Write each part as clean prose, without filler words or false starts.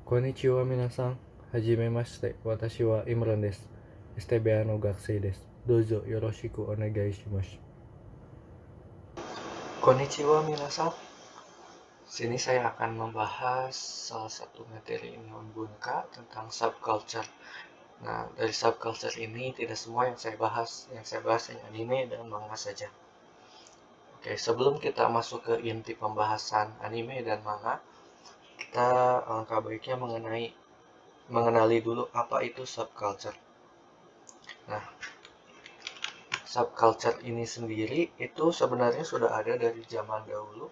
Konnichiwa minasan, hajimemashite, watashi wa Imran desu. STBA no gakusei desu. Dozo yoroshiku onegai shimasu. Konnichiwa minasan. Sini saya akan membahas salah satu materi non bunka tentang subculture. Nah, dari subculture ini tidak semua yang saya bahas. Yang saya bahas hanya anime dan manga saja. Oke, sebelum kita masuk ke inti pembahasan anime dan manga, kita alangkah baiknya mengenali dulu apa itu subculture. Nah, subculture ini sendiri itu sebenarnya sudah ada dari zaman dahulu.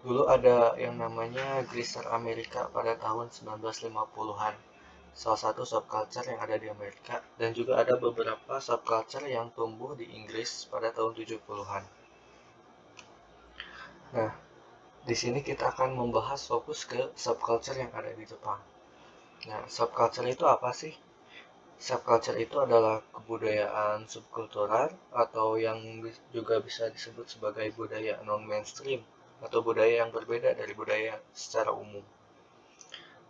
Dulu ada yang namanya Greaser Amerika pada tahun 1950-an. Salah satu subculture yang ada di Amerika, dan juga ada beberapa subculture yang tumbuh di Inggris pada tahun 70-an. Nah, di sini kita akan membahas fokus ke subculture yang ada di Jepang. Nah, subculture itu apa sih? Subculture itu adalah kebudayaan subkultural atau yang juga bisa disebut sebagai budaya non-mainstream atau budaya yang berbeda dari budaya secara umum.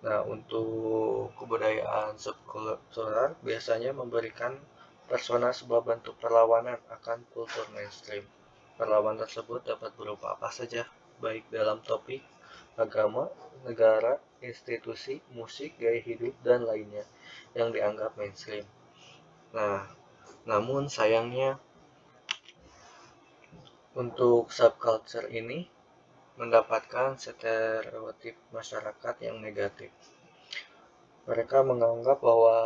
Nah, untuk kebudayaan subkultural biasanya memberikan persona sebuah bentuk perlawanan akan kultur mainstream. Perlawanan tersebut dapat berupa apa saja, baik dalam topik, agama, negara, institusi, musik, gaya hidup, dan lainnya yang dianggap mainstream. Nah, namun sayangnya untuk subculture ini mendapatkan stereotip masyarakat yang negatif. Mereka menganggap bahwa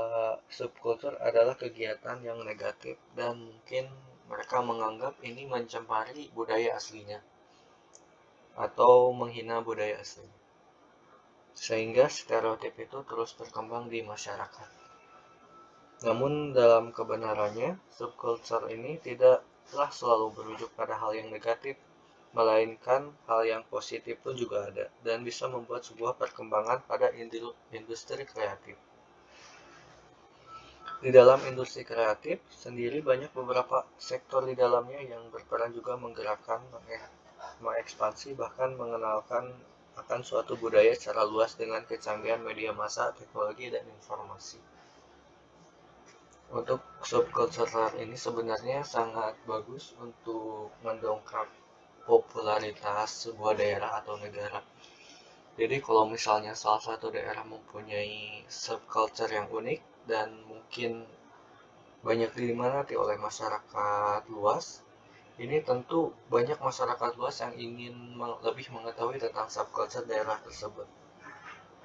subkultur adalah kegiatan yang negatif dan mungkin mereka menganggap ini mencemari budaya aslinya atau menghina budaya asli. Sehingga stereotip itu terus berkembang di masyarakat. Namun dalam kebenarannya, subculture ini tidaklah selalu berujung pada hal yang negatif, melainkan hal yang positif pun juga ada, dan bisa membuat sebuah perkembangan pada industri kreatif. Di dalam industri kreatif sendiri banyak beberapa sektor di dalamnya yang berperan juga menggerakkan, mengekspansi, bahkan mengenalkan akan suatu budaya secara luas dengan kecanggihan media massa, teknologi, dan informasi. Untuk subculture ini sebenarnya sangat bagus untuk mendongkrak popularitas sebuah daerah atau negara. Jadi kalau misalnya salah satu daerah mempunyai subculture yang unik dan mungkin banyak diminati oleh masyarakat luas, ini tentu banyak masyarakat luas yang ingin lebih mengetahui tentang subculture daerah tersebut.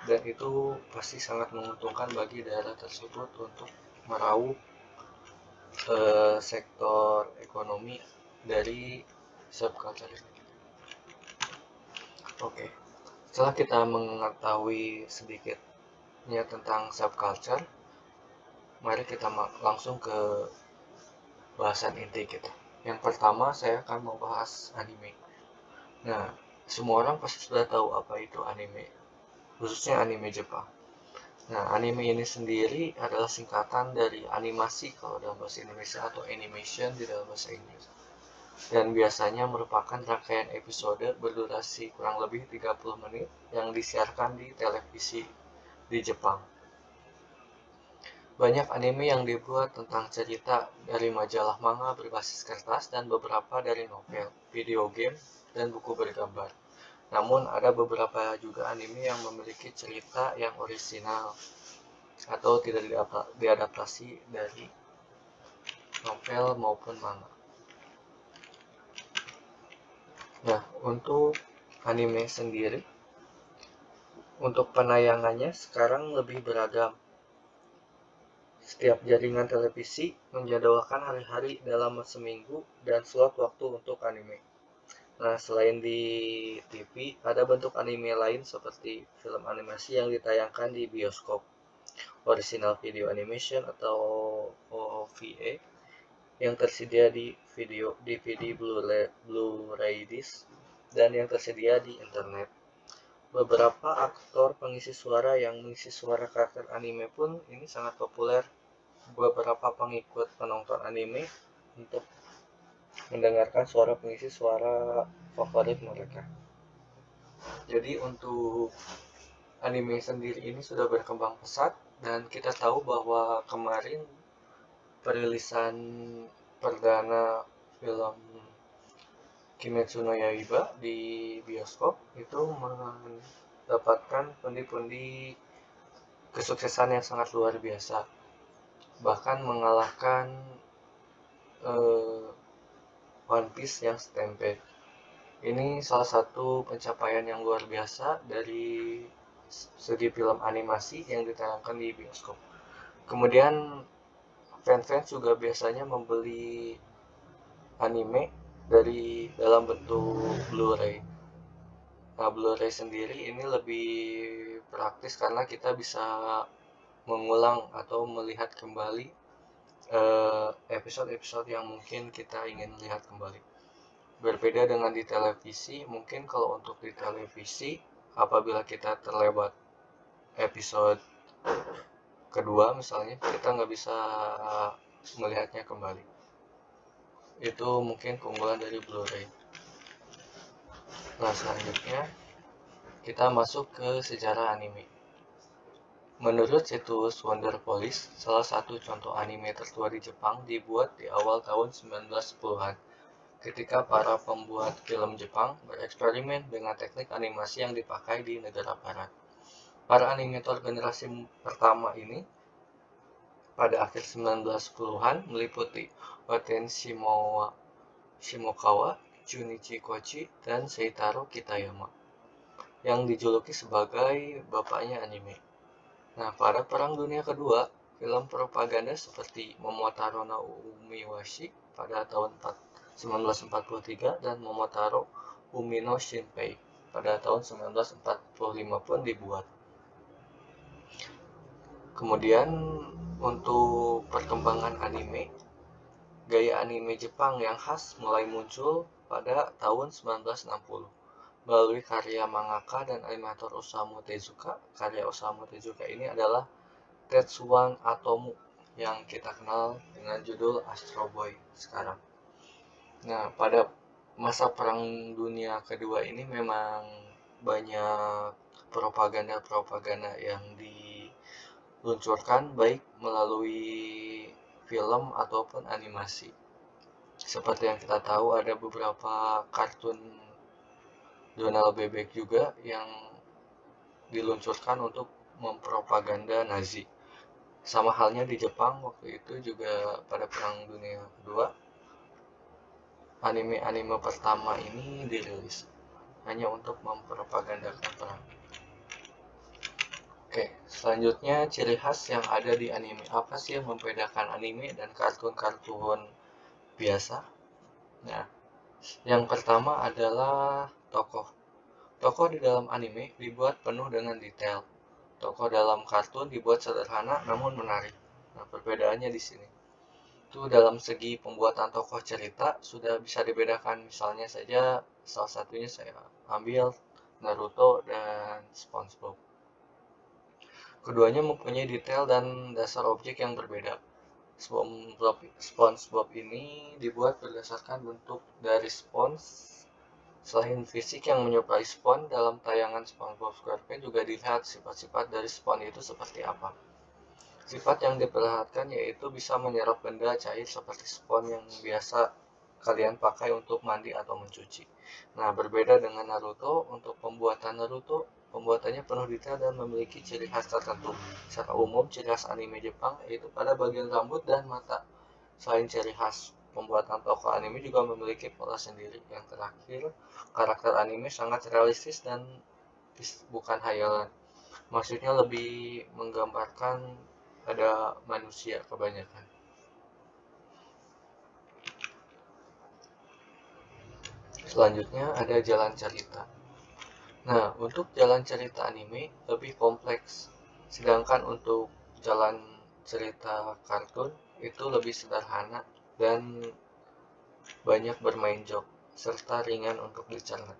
Dan itu pasti sangat menguntungkan bagi daerah tersebut untuk meraup sektor ekonomi dari subculture ini. Oke, setelah kita mengetahui sedikitnya tentang subculture, mari kita langsung ke bahasan inti kita. Yang pertama, saya akan membahas anime. Nah, semua orang pasti sudah tahu apa itu anime, khususnya anime Jepang. Nah, anime ini sendiri adalah singkatan dari animasi kalau dalam bahasa Indonesia atau animation di dalam bahasa Inggris. Dan biasanya merupakan rangkaian episode berdurasi kurang lebih 30 menit yang disiarkan di televisi di Jepang. Banyak anime yang dibuat tentang cerita dari majalah manga berbasis kertas dan beberapa dari novel, video game, dan buku bergambar. Namun ada beberapa juga anime yang memiliki cerita yang orisinal atau tidak diadaptasi dari novel maupun manga. Nah, untuk anime sendiri, untuk penayangannya sekarang lebih beragam. Setiap jaringan televisi menjadwalkan hari-hari dalam seminggu dan slot waktu untuk anime. Nah, selain di TV, ada bentuk anime lain seperti film animasi yang ditayangkan di bioskop, original video animation atau OVA, yang tersedia di video DVD, Blu-ray disc, dan yang tersedia di internet. Beberapa aktor pengisi suara yang mengisi suara karakter anime pun ini sangat populer beberapa pengikut penonton anime untuk mendengarkan suara pengisi suara favorit mereka. Jadi untuk anime sendiri ini sudah berkembang pesat, dan kita tahu bahwa kemarin perilisan perdana film Kimetsu no Yaiba di bioskop itu mendapatkan pundi-pundi kesuksesan yang sangat luar biasa, bahkan mengalahkan One Piece yang Stampede. Ini salah satu pencapaian yang luar biasa dari segi film animasi yang ditayangkan di bioskop. Kemudian fans-fans juga biasanya membeli anime dari dalam bentuk Blu-ray. Nah, Blu-ray sendiri ini lebih praktis karena kita bisa mengulang atau melihat kembali episode-episode yang mungkin kita ingin lihat kembali. Berbeda dengan di televisi, mungkin kalau untuk di televisi, apabila kita terlewat episode kedua misalnya, kita nggak bisa melihatnya kembali. Itu mungkin keunggulan dari Blu-ray. Nah, selanjutnya kita masuk ke sejarah anime. Menurut situs Wonderpolis, salah satu contoh anime tertua di Jepang dibuat di awal tahun 1910-an, ketika para pembuat film Jepang bereksperimen dengan teknik animasi yang dipakai di negara barat. Para animator generasi pertama ini pada akhir 1910-an meliputi Oten Shimokawa, Junichi Kochi, dan Seitaro Kitayama, yang dijuluki sebagai bapaknya anime. Nah, pada Perang Dunia Kedua, film propaganda seperti Momotaro no Umiwashi pada tahun 1943 dan Momotaro Umi no Shinpei pada tahun 1945 pun dibuat. Kemudian untuk perkembangan anime, gaya anime Jepang yang khas mulai muncul pada tahun 1960 melalui karya mangaka dan animator Osamu Tezuka. Karya Osamu Tezuka ini adalah Tetsuwan Atomu yang kita kenal dengan judul Astro Boy sekarang. Nah, pada masa Perang Dunia Kedua ini memang banyak propaganda-propaganda yang diluncurkan baik melalui film ataupun animasi. Seperti yang kita tahu, ada beberapa kartun Donald Bebek juga yang diluncurkan untuk mempropaganda Nazi. Sama halnya di Jepang waktu itu juga pada Perang Dunia Kedua, anime-anime pertama ini dirilis hanya untuk mempropagandakan perang. Oke, selanjutnya ciri khas yang ada di anime. Apa sih yang membedakan anime dan kartun-kartun biasa? Nah, yang pertama adalah tokoh. Tokoh di dalam anime dibuat penuh dengan detail. Tokoh dalam kartun dibuat sederhana namun menarik. Nah, perbedaannya di sini. Itu dalam segi pembuatan tokoh cerita sudah bisa dibedakan. Misalnya saja salah satunya saya ambil Naruto dan SpongeBob. Keduanya mempunyai detail dan dasar objek yang berbeda. SpongeBob ini dibuat berdasarkan bentuk dari spons. Selain fisik yang menyerupai spons, dalam tayangan SpongeBob SquarePants juga dilihat sifat-sifat dari spons itu seperti apa. Sifat yang diperlihatkan yaitu bisa menyerap benda cair seperti spons yang biasa kalian pakai untuk mandi atau mencuci. Nah, berbeda dengan Naruto, untuk pembuatan Naruto, pembuatannya penuh detail dan memiliki ciri khas tertentu. Secara umum, ciri khas anime Jepang yaitu pada bagian rambut dan mata. Selain ciri khas, pembuatan tokoh anime juga memiliki pola sendiri. Yang terakhir, karakter anime sangat realistis dan bukan hayalan. Maksudnya lebih menggambarkan ada manusia kebanyakan. Selanjutnya ada jalan cerita. Nah, untuk jalan cerita anime lebih kompleks, sedangkan untuk jalan cerita kartun itu lebih sederhana dan banyak bermain joke, serta ringan untuk dicerna.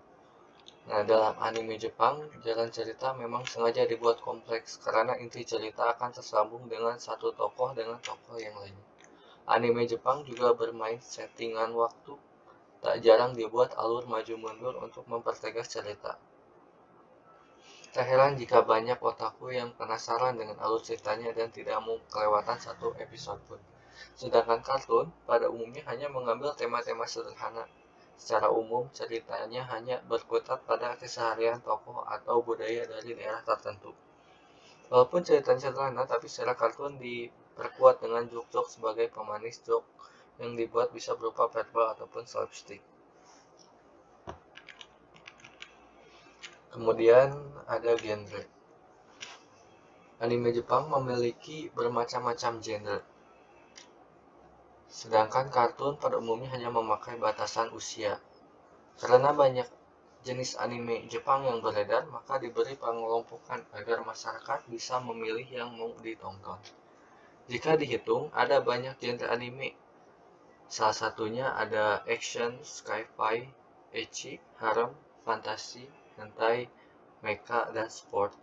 Nah, dalam anime Jepang, jalan cerita memang sengaja dibuat kompleks karena inti cerita akan tersambung dengan satu tokoh dengan tokoh yang lain. Anime Jepang juga bermain settingan waktu. Tak jarang dibuat alur maju mundur untuk mempertegas cerita. Tak heran jika banyak otaku yang penasaran dengan alur ceritanya dan tidak mau kelewatan satu episode pun. Sedangkan kartun pada umumnya hanya mengambil tema-tema sederhana. Secara umum, ceritanya hanya berkutat pada keseharian tokoh atau budaya dari daerah tertentu. Walaupun ceritanya sederhana, tapi secara kartun diperkuat dengan joke-joke sebagai pemanis joke yang dibuat bisa berupa verbal ataupun slapstick. Kemudian ada genre. Anime Jepang memiliki bermacam-macam genre. Sedangkan kartun pada umumnya hanya memakai batasan usia. Karena banyak jenis anime Jepang yang beredar, maka diberi pengelompokan agar masyarakat bisa memilih yang mau ditonton. Jika dihitung, ada banyak genre anime. Salah satunya ada action, sci-fi, ecchi, harem, fantasi, hentai, mecha, dan sport.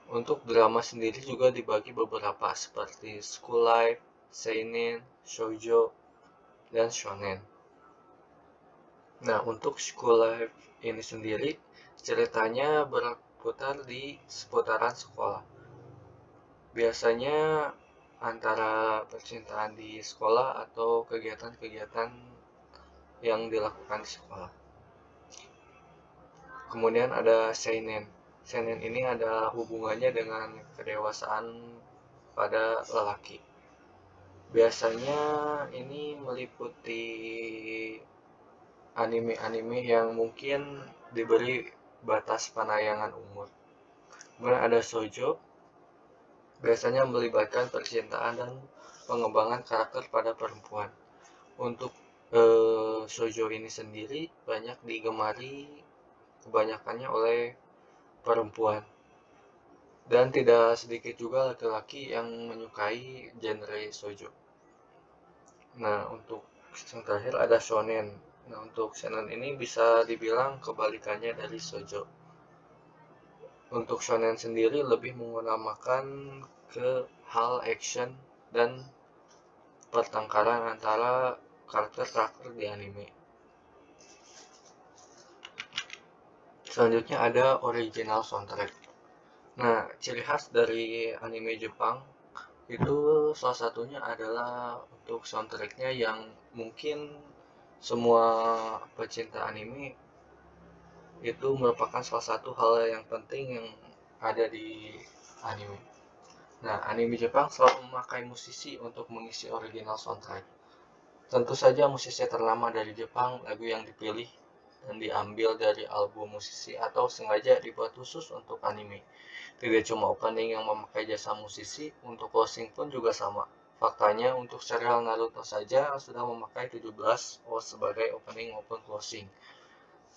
Untuk drama sendiri juga dibagi beberapa seperti school life, seinen, shoujo, dan shonen. Nah, untuk school life ini sendiri ceritanya berputar di seputaran sekolah. Biasanya antara percintaan di sekolah atau kegiatan-kegiatan yang dilakukan di sekolah. Kemudian ada seinen. Seinen ini ada hubungannya dengan kedewasaan pada lelaki. Biasanya ini meliputi anime-anime yang mungkin diberi batas penayangan umur. Kemudian ada shoujo, biasanya melibatkan percintaan dan pengembangan karakter pada perempuan. Untuk shoujo ini sendiri banyak digemari kebanyakannya oleh perempuan. Dan tidak sedikit juga laki-laki yang menyukai genre shoujo. Nah, untuk yang terakhir ada shonen. Nah, untuk shonen ini bisa dibilang kebalikannya dari shoujo. Untuk shonen sendiri lebih mengutamakan ke hal action dan pertengkaran antara karakter-karakter di anime. Selanjutnya ada original soundtrack. Nah, ciri khas dari anime Jepang itu salah satunya adalah untuk soundtracknya yang mungkin semua pecinta anime itu merupakan salah satu hal yang penting yang ada di anime. Nah, anime Jepang selalu memakai musisi untuk mengisi original soundtrack. Tentu saja musisi ternama dari Jepang, lagu yang dipilih dan diambil dari album musisi atau sengaja dibuat khusus untuk anime. Tidak cuma opening yang memakai jasa musisi, untuk closing pun juga sama. Faktanya, untuk serial Naruto saja sudah memakai 17 OST sebagai opening maupun closing.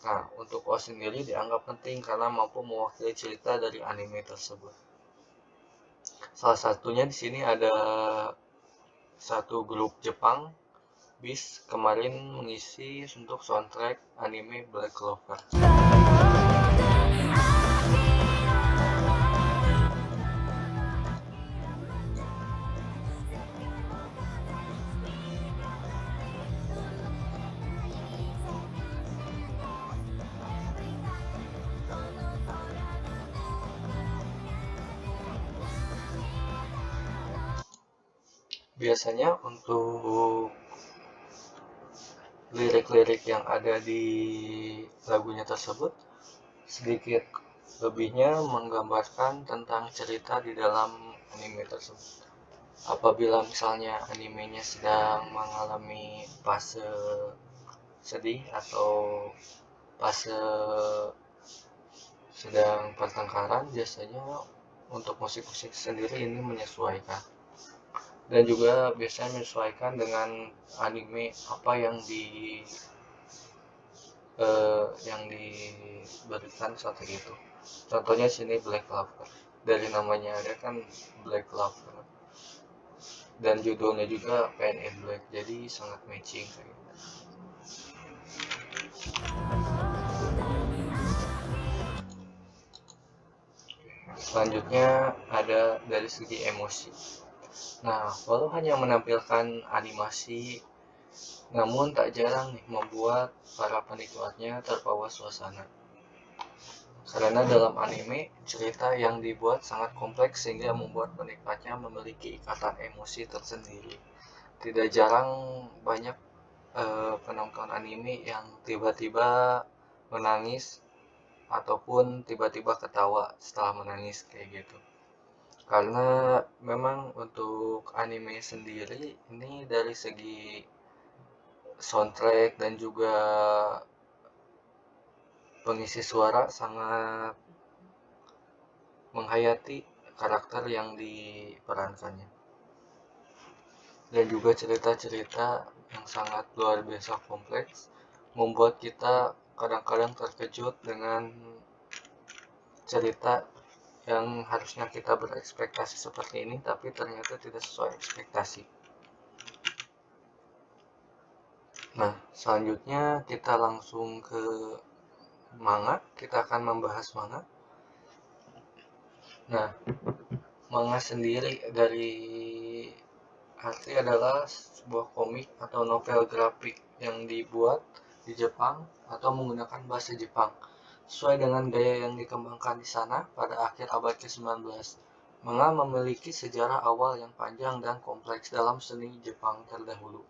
Nah, untuk OST sendiri dianggap penting karena mampu mewakili cerita dari anime tersebut. Salah satunya di sini ada satu grup Jepang, BIS, kemarin mengisi untuk soundtrack anime Black Clover. Biasanya untuk lirik-lirik yang ada di lagunya tersebut sedikit lebihnya menggambarkan tentang cerita di dalam anime tersebut. Apabila misalnya animenya sedang mengalami fase sedih atau fase sedang pertengkaran, biasanya untuk musik-musik sendiri ini menyesuaikan. Dan juga biasanya menyesuaikan dengan anime apa yang diberikan saat itu. Contohnya sini Black Clover. Dari namanya ada kan Black Clover. Dan judulnya juga Pain in Black. Jadi sangat matching kayak gitu. Selanjutnya ada dari segi emosi. Nah, walau hanya menampilkan animasi, namun tak jarang nih membuat para penikmatnya terbawa suasana. Karena dalam anime, cerita yang dibuat sangat kompleks sehingga membuat penikmatnya memiliki ikatan emosi tersendiri. Tidak jarang banyak penonton anime yang tiba-tiba menangis ataupun tiba-tiba ketawa setelah menangis kayak gitu. Karena memang untuk anime sendiri ini dari segi soundtrack dan juga pengisi suara sangat menghayati karakter yang diperankannya, dan juga cerita-cerita yang sangat luar biasa kompleks membuat kita kadang-kadang terkejut dengan cerita yang harusnya kita berekspektasi seperti ini tapi ternyata tidak sesuai ekspektasi. Nah, selanjutnya kita langsung ke manga. Kita akan membahas manga. Nah, manga sendiri dari arti adalah sebuah komik atau novel grafik yang dibuat di Jepang atau menggunakan bahasa Jepang sesuai dengan gaya yang dikembangkan di sana pada akhir abad ke-19. Manga memiliki sejarah awal yang panjang dan kompleks dalam seni Jepang terdahulu.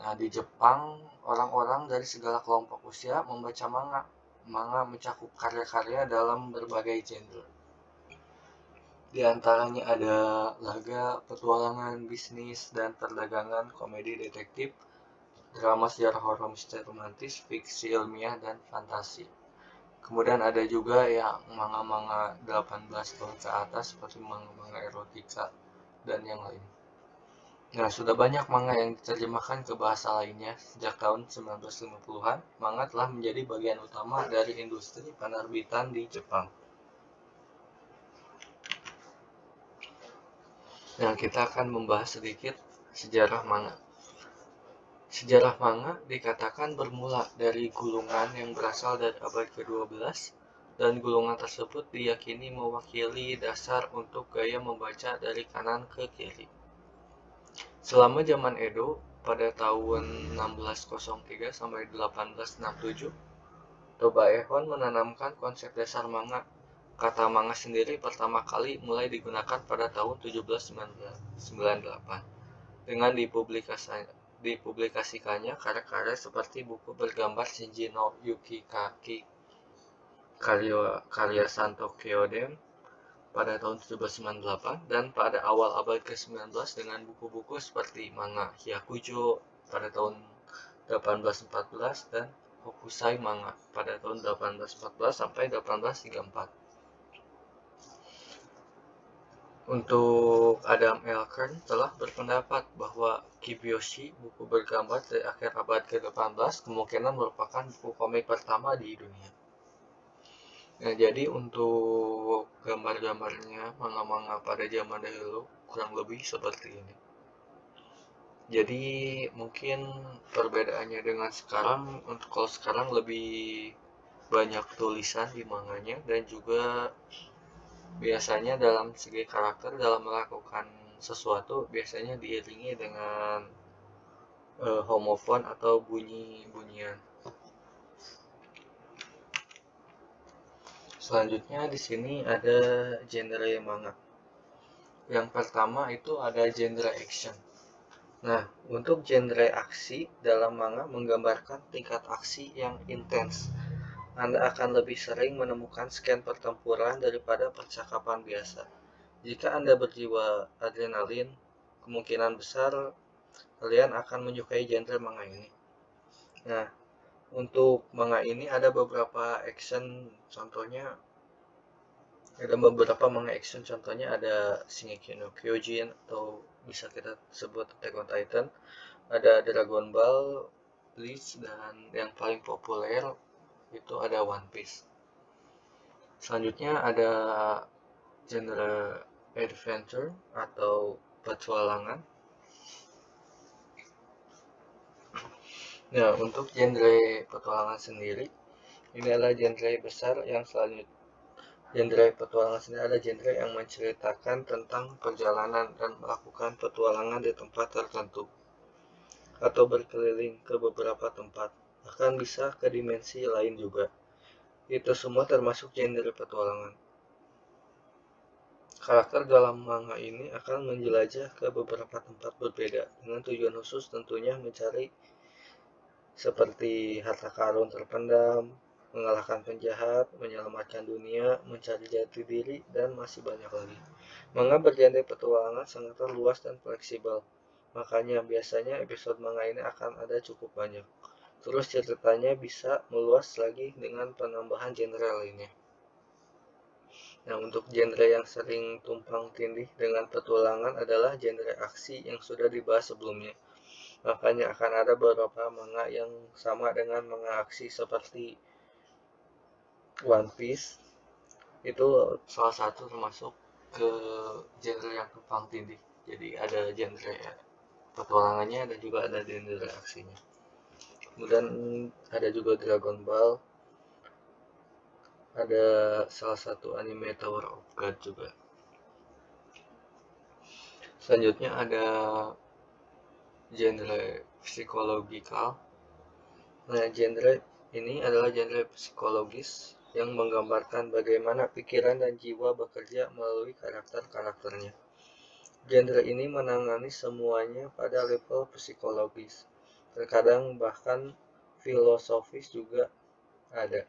Nah, di Jepang, orang-orang dari segala kelompok usia membaca manga. Manga mencakup karya-karya dalam berbagai genre. Di antaranya ada laga, petualangan, bisnis, dan perdagangan, komedi detektif, drama sejarah horor misteri romantis, fiksi ilmiah, dan fantasi. Kemudian ada juga yang manga-manga 18 tahun ke atas seperti manga-manga erotika dan yang lain. Nah, sudah banyak manga yang diterjemahkan ke bahasa lainnya. Sejak tahun 1950-an, manga telah menjadi bagian utama dari industri penerbitan di Jepang. Nah, kita akan membahas sedikit sejarah manga. Sejarah manga dikatakan bermula dari gulungan yang berasal dari abad ke-12, dan gulungan tersebut diyakini mewakili dasar untuk gaya membaca dari kanan ke kiri. Selama zaman Edo, pada tahun 1603 sampai 1867, Tobaehon menanamkan konsep dasar manga. Kata manga sendiri pertama kali mulai digunakan pada tahun 1798 dengan dipublikasikannya karya-karya seperti buku bergambar Shinji no Yukikaki karya Santo Kyoden pada tahun 1798, dan pada awal abad ke-19 dengan buku-buku seperti manga Hyakujo pada tahun 1814 dan Hokusai manga pada tahun 1814 sampai 1834. Untuk Adam Elkern telah berpendapat bahwa Kibyoushi, buku bergambar dari akhir abad ke-18, kemungkinan merupakan buku komik pertama di dunia. Nah, jadi untuk gambar-gambarnya manga-manga pada zaman dahulu kurang lebih seperti ini. Jadi mungkin perbedaannya dengan sekarang, untuk kalau sekarang lebih banyak tulisan di manganya, dan juga biasanya dalam segi karakter dalam melakukan sesuatu biasanya diiringi dengan homofon atau bunyi-bunyian. Selanjutnya di sini ada genre manga. Yang pertama itu ada genre action. Nah, untuk genre aksi dalam manga menggambarkan tingkat aksi yang intens. Anda akan lebih sering menemukan scan pertempuran daripada percakapan biasa. Jika Anda berjiwa adrenalin, kemungkinan besar kalian akan menyukai genre manga ini. Nah, untuk manga ini ada beberapa manga action contohnya ada Shingeki no Kyojin, atau bisa kita sebut Attack on Titan, ada Dragon Ball, Bleach, dan yang paling populer itu ada One Piece. Selanjutnya ada genre adventure atau petualangan. Nah, untuk genre petualangan sendiri, ini adalah genre besar yang selanjutnya. Genre petualangan sendiri adalah genre yang menceritakan tentang perjalanan dan melakukan petualangan di tempat tertentu, atau berkeliling ke beberapa tempat, bahkan bisa ke dimensi lain juga. Itu semua termasuk genre petualangan. Karakter dalam manga ini akan menjelajah ke beberapa tempat berbeda dengan tujuan khusus, tentunya mencari seperti harta karun terpendam, mengalahkan penjahat, menyelamatkan dunia, mencari jati diri, dan masih banyak lagi. Manga bergenre petualangan sangatlah luas dan fleksibel, makanya biasanya episode manga ini akan ada cukup banyak. Terus ceritanya bisa meluas lagi dengan penambahan genre lainnya. Nah, untuk genre yang sering tumpang tindih dengan petualangan adalah genre aksi yang sudah dibahas sebelumnya. Makanya akan ada beberapa manga yang sama dengan manga aksi seperti One Piece. Itu salah satu termasuk ke genre yang tumpang tindih. Jadi ada genre petualangannya dan juga ada genre aksinya. Kemudian ada juga Dragon Ball, ada salah satu anime Tower of God juga. Selanjutnya ada genre psikologikal. Nah, genre ini adalah genre psikologis yang menggambarkan bagaimana pikiran dan jiwa bekerja melalui karakter-karakternya. Genre ini menangani semuanya pada level psikologis. Terkadang bahkan filosofis juga ada.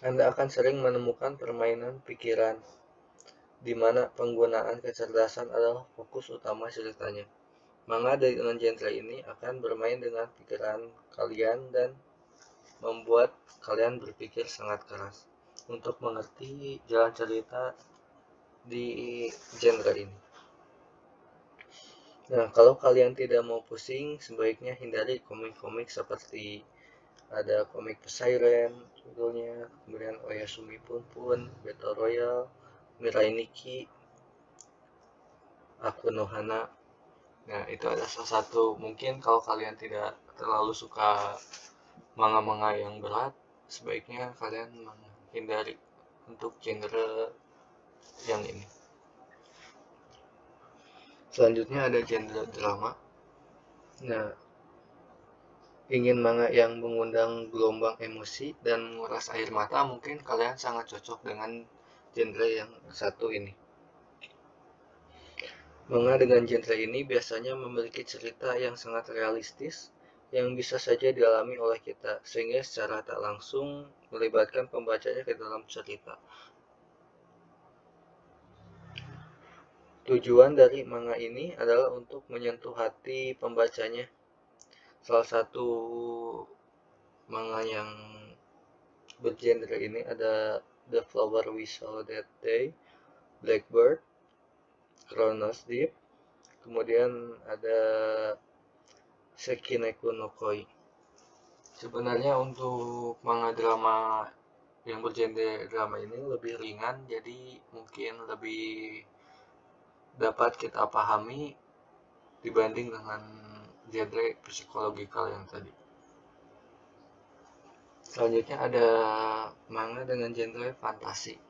Anda akan sering menemukan permainan pikiran, di mana penggunaan kecerdasan adalah fokus utama ceritanya. Manga dengan genre ini akan bermain dengan pikiran kalian dan membuat kalian berpikir sangat keras untuk mengerti jalan cerita di genre ini. Nah, kalau kalian tidak mau pusing, sebaiknya hindari komik-komik seperti ada komik Siren judulnya, kemudian Oyasumi Pun, Battle Royale, Mirai Nikki, Aku no Hana. Nah, itu ada salah satu, mungkin kalau kalian tidak terlalu suka manga-manga yang berat, sebaiknya kalian menghindari untuk genre yang ini. Selanjutnya ada genre drama. Nah, ingin manga yang mengundang gelombang emosi dan menguras air mata, mungkin kalian sangat cocok dengan genre yang satu ini. Manga dengan genre ini biasanya memiliki cerita yang sangat realistis yang bisa saja dialami oleh kita, sehingga secara tak langsung melibatkan pembacanya ke dalam cerita. Tujuan dari manga ini adalah untuk menyentuh hati pembacanya. Salah satu manga yang bergenre ini ada The Flower We Saw That Day, Blackbird, Chronos Deep, kemudian ada Sekineku no Koi. Sebenarnya untuk manga drama yang bergenre drama ini lebih ringan, jadi mungkin lebih dapat kita pahami dibanding dengan genre psikologikal yang tadi. Selanjutnya ada manga dengan genre fantasi.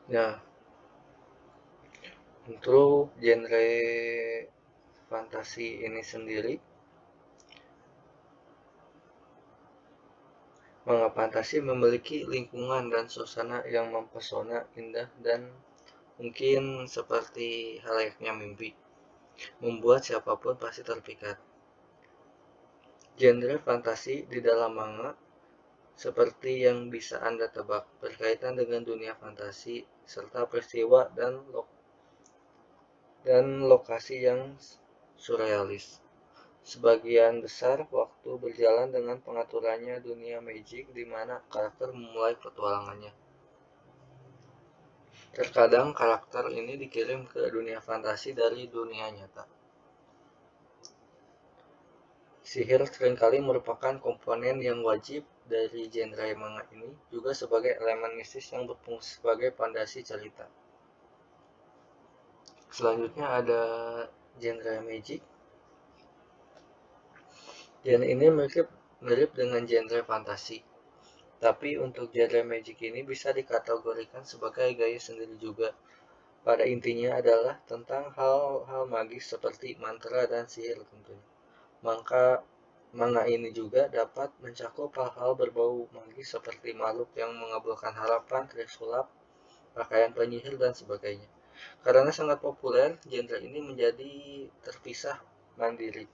Nah, untuk genre fantasi ini sendiri, manga fantasi memiliki lingkungan dan suasana yang mempesona, indah, dan mungkin seperti layaknya mimpi, membuat siapapun pasti terpikat. Genre fantasi di dalam manga seperti yang bisa Anda tebak, berkaitan dengan dunia fantasi serta peristiwa dan lokasi yang surrealis. Sebagian besar waktu berjalan dengan pengaturannya dunia magic di mana karakter memulai petualangannya. Terkadang karakter ini dikirim ke dunia fantasi dari dunia nyata. Sihir seringkali merupakan komponen yang wajib dari genre manga ini, juga sebagai elemen mistis yang berfungsi sebagai fondasi cerita. Selanjutnya ada genre magic. Genre ini mirip dengan genre fantasi, tapi untuk genre magic ini bisa dikategorikan sebagai gaya sendiri juga. Pada intinya adalah tentang hal-hal magis seperti mantra dan sihir tentunya. Manga ini juga dapat mencakup hal-hal berbau magis seperti makhluk yang mengabulkan harapan, trik sulap, pakaian penyihir, dan sebagainya. Karena sangat populer, genre ini menjadi terpisah mandiri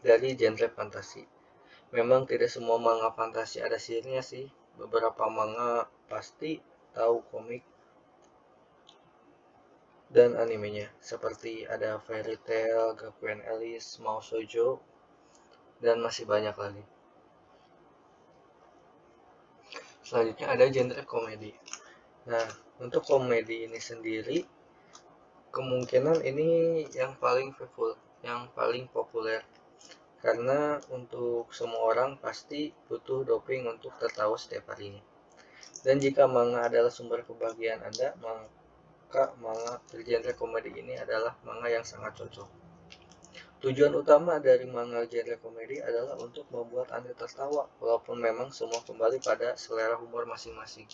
dari genre fantasi. Memang tidak semua manga fantasi ada sihirnya sih. Beberapa manga pasti tahu komik dan animenya, seperti ada Fairy Tail, Gakuen Alice, Mao Shoujo, dan masih banyak lagi. Selanjutnya ada genre komedi. Nah, untuk komedi ini sendiri, kemungkinan ini yang paling populer. Karena untuk semua orang pasti butuh doping untuk tertawa setiap harinya. Dan jika manga adalah sumber kebahagiaan Anda, maka manga bergenre komedi ini adalah manga yang sangat cocok. Tujuan utama dari manga genre komedi adalah untuk membuat Anda tertawa, walaupun memang semua kembali pada selera humor masing-masing.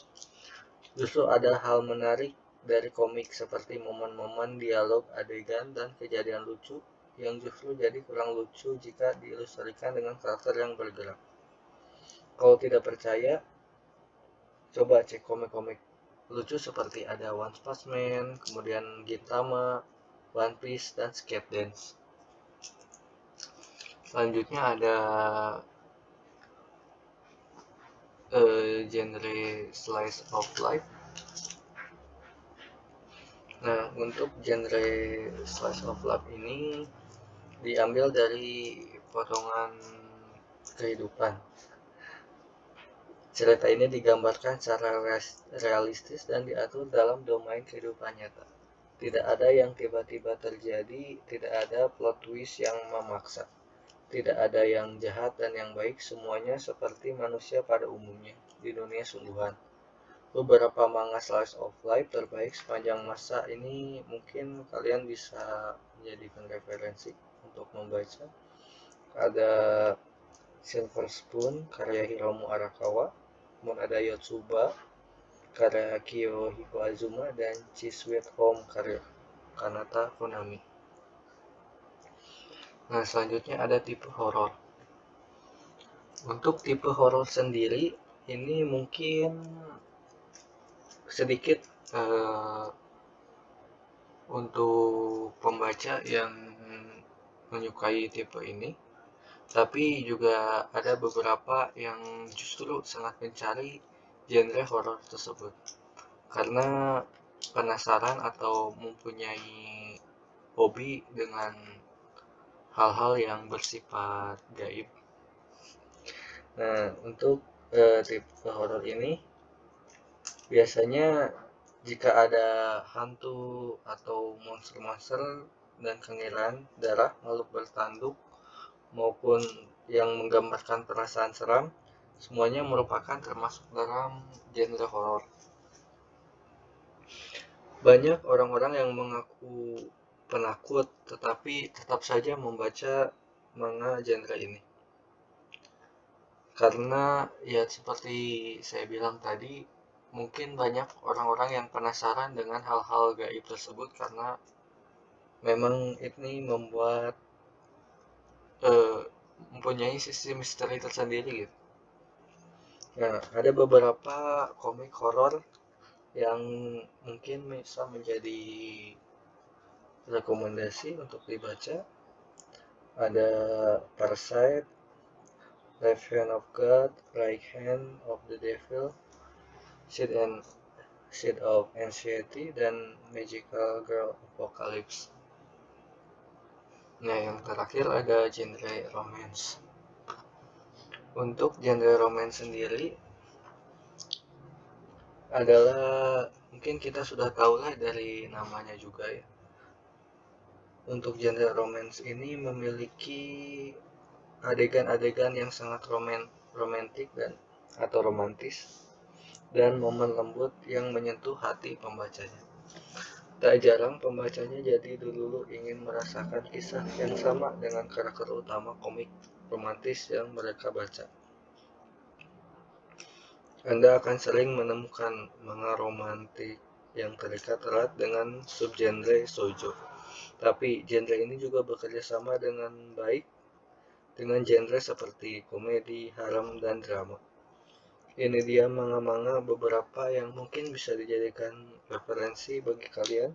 Justru ada hal menarik dari komik seperti momen-momen dialog, adegan, dan kejadian lucu yang justru jadi kurang lucu jika diilustrasikan dengan karakter yang bergerak. Kalau tidak percaya, coba cek komik-komik lucu seperti ada One Punch Man, kemudian Gintama, One Piece, dan Skate Dance. Selanjutnya ada genre slice of life. Nah, untuk genre slice of life ini diambil dari potongan kehidupan. Cerita ini digambarkan secara realistis dan diatur dalam domain kehidupan nyata. Tidak ada yang tiba-tiba terjadi, tidak ada plot twist yang memaksa. Tidak ada yang jahat dan yang baik, semuanya seperti manusia pada umumnya di dunia sungguhan. Beberapa manga slice of life terbaik sepanjang masa ini mungkin kalian bisa menjadikan referensi untuk membaca. Ada Silver Spoon karya Hiromu Arakawa, kemudian ada Yotsuba karya Kiyohiko Azuma, dan Cheese Sweet Home karya Kanata Konami. Nah, selanjutnya ada tipe horor. Untuk tipe horor sendiri ini mungkin sedikit untuk pembaca yang menyukai tipe ini, tapi juga ada beberapa yang justru sangat mencari genre horor tersebut karena penasaran atau mempunyai hobi dengan hal-hal yang bersifat gaib. Nah, untuk tipe horor ini biasanya jika ada hantu atau monster-monster dan kengilan darah, makhluk bertanduk, maupun yang menggambarkan perasaan seram, semuanya merupakan termasuk dalam genre horor. Banyak orang-orang yang mengaku penakut tetapi tetap saja membaca manga genre ini. Karena ya seperti saya bilang tadi, mungkin banyak orang-orang yang penasaran dengan hal-hal gaib tersebut karena memang ini membuat mempunyai sisi misteri tersendiri gitu. Nah, ada beberapa komik horor yang mungkin bisa menjadi rekomendasi untuk dibaca. Ada Parasite, Left Hand of God, Right Hand of the Devil, Seed of Anxiety, dan Magical Girl Apocalypse. Nah, yang terakhir ada genre romance. Untuk genre romance sendiri adalah mungkin kita sudah tahu lah dari namanya juga ya. Untuk genre romance ini memiliki adegan-adegan yang sangat romantis atau romantis dan momen lembut yang menyentuh hati pembacanya. Tak jarang pembacanya jadi dulu ingin merasakan kisah yang sama dengan karakter utama komik romantis yang mereka baca. Anda akan sering menemukan manga romantik yang terikat erat dengan subgenre shoujo. Tapi genre ini juga bekerja sama dengan baik dengan genre seperti komedi, haram, dan drama. Ini dia manga-manga beberapa yang mungkin bisa dijadikan referensi bagi kalian.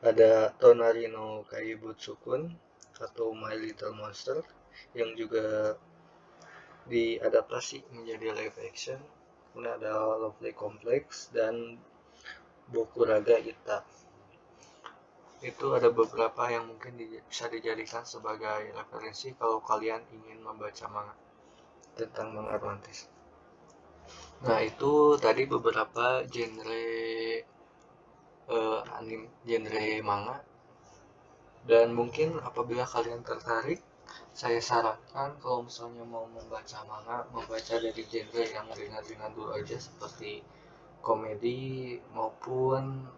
Ada Tonari no Kaibutsukun atau My Little Monster yang juga diadaptasi menjadi live action. Kemudian ada Lovely Complex dan Bokuraga Ita. Itu ada beberapa yang mungkin bisa dijadikan sebagai referensi kalau kalian ingin membaca manga tentang manga romantis. Nah, itu tadi beberapa genre genre manga, dan mungkin apabila kalian tertarik, saya sarankan kalau misalnya mau membaca manga, membaca dari genre yang ringan-ringan dulu aja seperti komedi maupun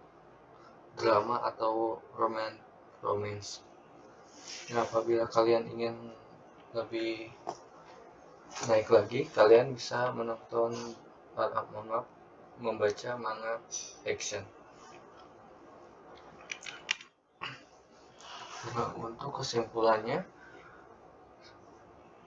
drama atau romance. Nah, apabila kalian ingin lebih naik lagi, kalian bisa menonton membaca manga action. Nah, untuk kesimpulannya,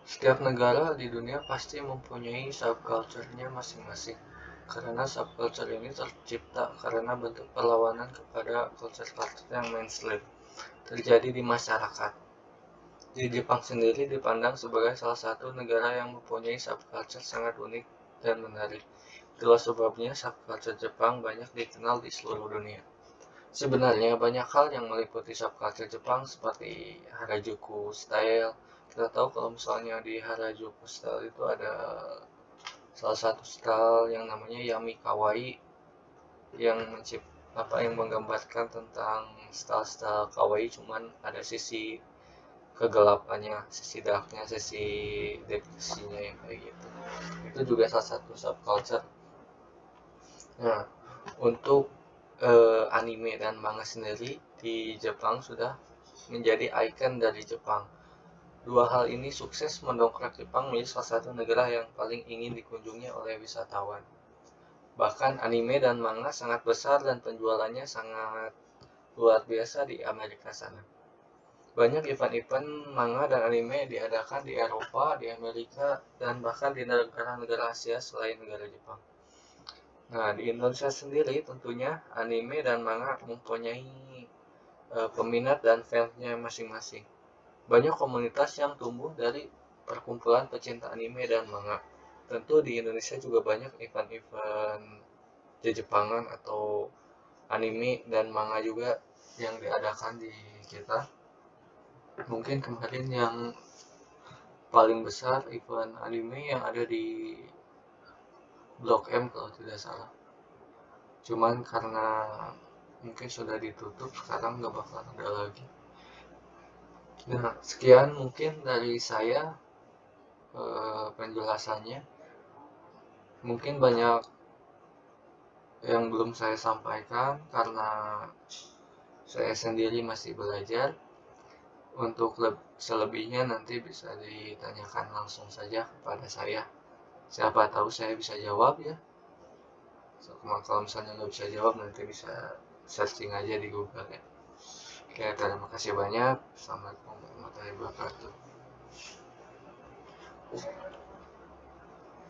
setiap negara di dunia pasti mempunyai subculture-nya masing-masing. Karena subculture ini tercipta karena bentuk perlawanan kepada culture-culture yang mainstream terjadi di masyarakat. Di Jepang sendiri dipandang sebagai salah satu negara yang mempunyai subculture sangat unik dan menarik. Itulah sebabnya subculture Jepang banyak dikenal di seluruh dunia. Sebenarnya banyak hal yang meliputi subculture Jepang seperti Harajuku style. Kita tahu kalau misalnya di Harajuku style itu ada salah satu style yang namanya Yami Kawaii yang menggambarkan tentang style-style kawaii, cuman ada sisi kegelapannya, sisi darknya, sisi depresinya yang kayak gitu. Itu juga salah satu subculture. Nah, untuk anime dan manga sendiri di Jepang sudah menjadi ikon dari Jepang. Dua hal ini sukses mendongkrak Jepang menjadi salah satu negara yang paling ingin dikunjungi oleh wisatawan. Bahkan anime dan manga sangat besar dan penjualannya sangat luar biasa di Amerika sana. Banyak event-event manga dan anime diadakan di Eropa, di Amerika, dan bahkan di negara-negara Asia selain negara Jepang. Nah, di Indonesia sendiri tentunya anime dan manga mempunyai peminat dan fansnya masing-masing. Banyak komunitas yang tumbuh dari perkumpulan pecinta anime dan manga. Tentu di Indonesia juga banyak event-event Jepangan atau anime dan manga juga yang diadakan di kita. Mungkin kemarin yang paling besar event anime yang ada di Blok M kalau tidak salah. Cuman karena mungkin sudah ditutup, sekarang nggak bakal ada lagi. Nah, sekian mungkin dari saya penjelasannya. Mungkin banyak yang belum saya sampaikan karena saya sendiri masih belajar. Untuk selebihnya nanti bisa ditanyakan langsung saja kepada saya. Siapa tahu saya bisa jawab ya. Kalau misalnya nggak bisa jawab, nanti bisa searching aja di Google ya. Oke, terima kasih banyak. Assalamualaikum warahmatullahi wabarakatuh.